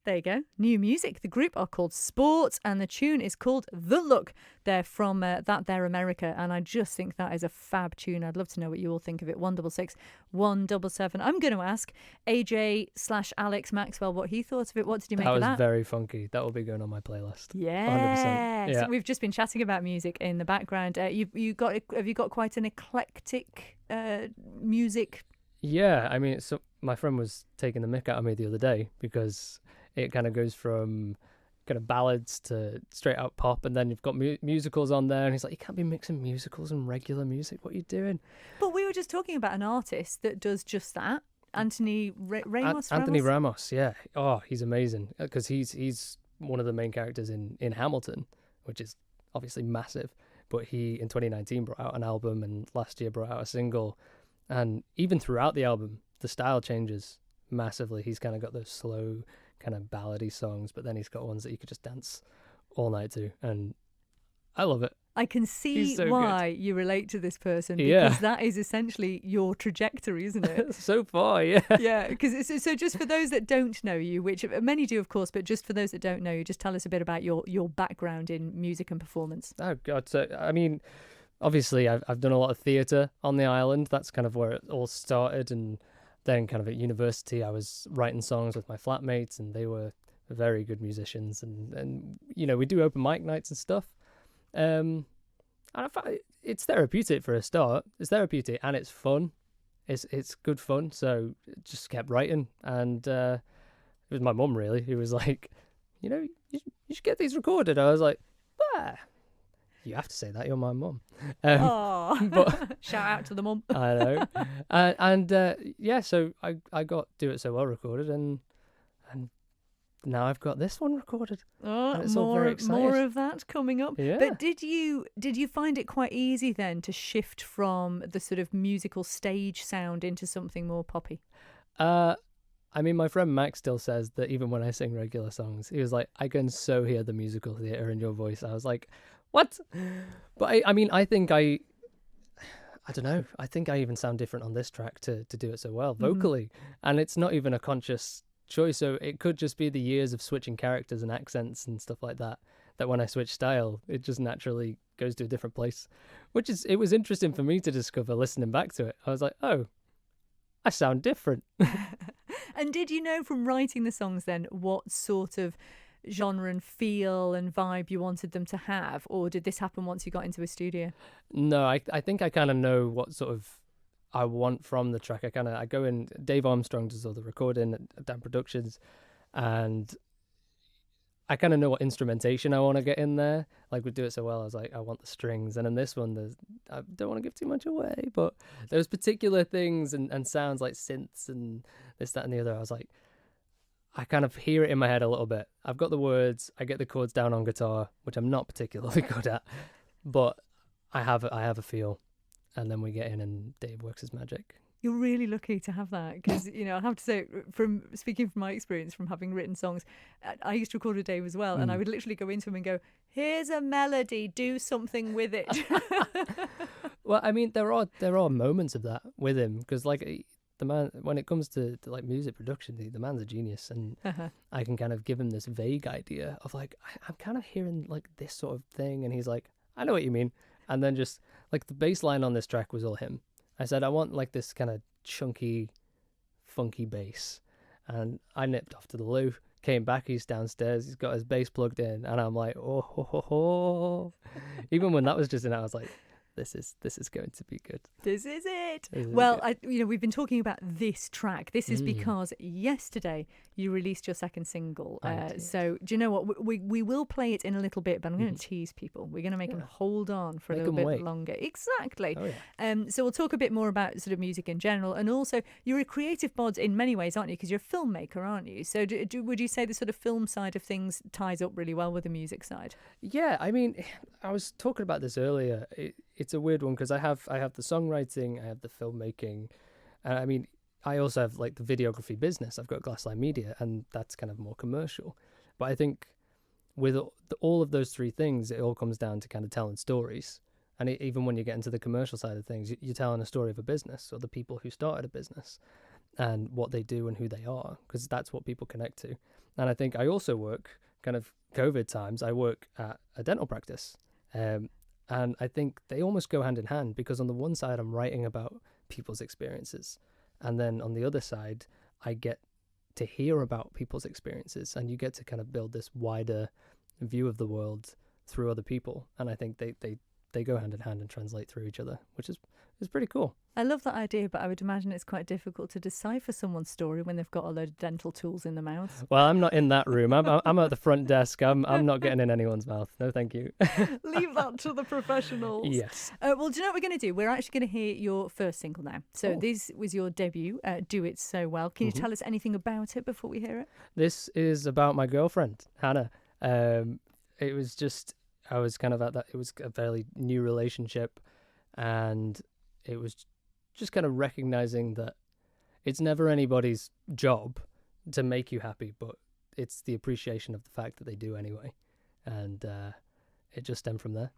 There you go. New music. The group are called Sport, and the tune is called The Look. They're from They're America, and I just think that is a fab tune. I'd love to know what you all think of it. 166 177. I'm going to ask AJ/Alex Maxwell what he thought of it. What did you make of that? That was very funky. That will be going on my playlist. Yes. 100%. Yeah. We've just been chatting about music in the background. Have you got quite an eclectic music? Yeah, I mean, so my friend was taking the mick out of me the other day because it kind of goes from kind of ballads to straight out pop, and then you've got musicals on there, and he's like, you can't be mixing musicals and regular music. What are you doing? But we were just talking about an artist that does just that. Anthony Ramos. Anthony Ramos, yeah. Oh, he's amazing because he's one of the main characters in Hamilton, which is obviously massive. But he in 2019 brought out an album, and last year brought out a single, and even throughout the album, the style changes massively. He's kind of got those slow, kind of ballady songs, but then he's got ones that you could just dance all night to, and I love it. I can see why you relate to this person, because that is essentially your trajectory, isn't it? So far, yeah. Yeah, because so just for those that don't know you, which many do, of course, but just for those that don't know you, just tell us a bit about your background in music and performance. Oh God, so I mean, obviously I've done a lot of theatre on the island. That's kind of where it all started, and then kind of at university I was writing songs with my flatmates, and they were very good musicians, and you know, we do open mic nights and stuff. And I find it's therapeutic for a start. It's therapeutic and it's fun. It's good fun. So just kept writing, and it was my mum really who was like, you know, you should get these recorded. I was like, bah. You have to say that, you're my mum. But shout out to the mum. I know. And so I got Do It So Well recorded, and now I've got this one recorded. It's all very exciting. More of that coming up. Yeah. But did you find it quite easy then to shift from the sort of musical stage sound into something more poppy? I mean, my friend Max still says that even when I sing regular songs, he was like, I can so hear the musical theatre in your voice. I was like, what? But I mean, I think I don't know. I think I even sound different on this track to Do It So Well vocally. And it's not even a conscious choice. So it could just be the years of switching characters and accents and stuff like that when I switch style, it just naturally goes to a different place, it was interesting for me to discover listening back to it. I was like, oh, I sound different. And did you know from writing the songs then what sort of genre and feel and vibe you wanted them to have, or did this happen once you got into a studio? No, I think I kind of know what sort of I want from the track. I go in. Dave Armstrong does all the recording at Dan Productions, and I kind of know what instrumentation I want to get in there. Like we Do It So Well, I was like, I want the strings, and in this one, I don't want to give too much away, but there's particular things and sounds like synths and this, that, and the other. I was like, I kind of hear it in my head a little bit. I've got the words, I get the chords down on guitar, which I'm not particularly good at, but I have a feel, and then we get in and Dave works his magic. You're really lucky to have that, because, you know, I have to say, from speaking from my experience from having written songs, I used to record with Dave as well, and I would literally go into him and go, here's a melody, do something with it. Well, I mean, there are moments of that with him, because like the man, when it comes to like music production, the man's a genius, and I can kind of give him this vague idea of like, I'm kind of hearing like this sort of thing, and he's like, I know what you mean. And then just like the bass line on this track was all him. I said, I want like this kind of chunky, funky bass. And I nipped off to the loo, came back, he's downstairs, he's got his bass plugged in, and I'm like, oh, ho, ho, ho. Even when that was just in, I was like, this is going to be good. This is it. Well, we've been talking about this track. This is because yesterday you released your second single. So do you know what? We will play it in a little bit, but I'm going to tease people. We're going to make them hold on for a little bit longer. Exactly. Oh, yeah. So we'll talk a bit more about sort of music in general, and also you're a creative bod in many ways, aren't you? Because you're a filmmaker, aren't you? So would you say the sort of film side of things ties up really well with the music side? Yeah, I mean, I was talking about this earlier. It's a weird one because I have the songwriting, I have the filmmaking, and I mean, I also have like the videography business. I've got Glassline Media, and that's kind of more commercial. But I think with all of those three things, it all comes down to kind of telling stories. And even when you get into the commercial side of things, you're telling a story of a business or the people who started a business. and what they do and who they are, because that's what people connect to. And I think I also work, kind of COVID times, I work at a dental practice. And I think they almost go hand in hand, because on the one side, I'm writing about people's experiences. And then on the other side, I get to hear about people's experiences, and you get to kind of build this wider view of the world through other people. And I think they go hand in hand and translate through each other, which is pretty cool. I love that idea, but I would imagine it's quite difficult to decipher someone's story when they've got a load of dental tools in their mouth. Well, I'm not in that room. I'm at the front desk. I'm not getting in anyone's mouth. No, thank you. Leave that to the professionals. Yes. Well, do you know what we're going to do? We're actually going to hear your first single now. So this was your debut, Do It So Well. Can you tell us anything about it before we hear it? This is about my girlfriend, Hannah. It was just, I was kind of at that, it was a fairly new relationship, and it was just kind of recognizing that it's never anybody's job to make you happy, but it's the appreciation of the fact that they do anyway. And it just stemmed from there.